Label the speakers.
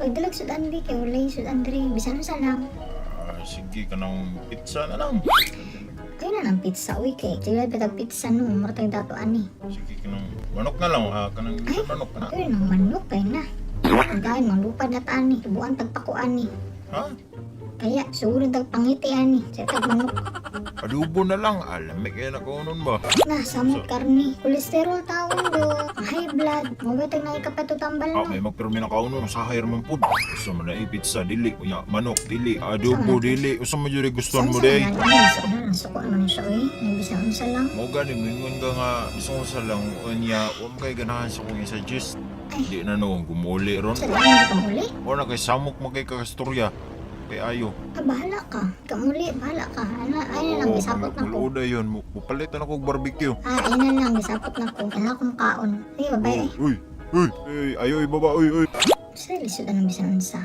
Speaker 1: Pagdalag sudan di kay wala yung sudan diri. Bisan sa lang.
Speaker 2: Sige ka ng pizza na lang.
Speaker 1: Kayo na ng pizza. Uy, kay. Sige, pitag pizza no. Martay dato ani.
Speaker 2: Sige ka ng manok na lang. Kanang
Speaker 1: Ay,
Speaker 2: manok na.
Speaker 1: kayo ng manok kay na. Pagkain, manglupad na tani. Ibuan tagpakuan ni.
Speaker 2: Ha?
Speaker 1: Kaya, siguro tagpangitian ni. Sa tagmanok.
Speaker 2: Adobo na lang. Alamig kaya na kaunon ba?
Speaker 1: Na, samot karni. Kolesterol taon do. High blood. Mabatag na ikapato tambal no.
Speaker 2: May magpirmi na kaunon. Sa hire man po. Gusto mo na pizza. Dili. Kuya, manok. Dili. Adobo. Dili. Gusto mo dyan gusto mo day.
Speaker 1: Suko naman siya eh. Nabisaan sa lang.
Speaker 2: Mo gani. Mingon ka nga. Gusto ko sa lang. Unya. Huwag kay ganahan sa kong isa-gist. Hindi na no. Gumuli ron.
Speaker 1: Sa lang hindi ka muli.
Speaker 2: O na kay samok mo kay kakastorya. Kay ayo.
Speaker 1: Bahala ka. Kamuli, bahala ka. Ay na lang, gisapot na ko.
Speaker 2: Maluda yun. Mupalitan ako barbecue.
Speaker 1: Ay na lang, gisapot na ko. Kaya akong kaon. Sige, babay.
Speaker 2: Uy. Uy. Ayo ibaba. Uy.
Speaker 1: Sa lisod na ng bisan sa.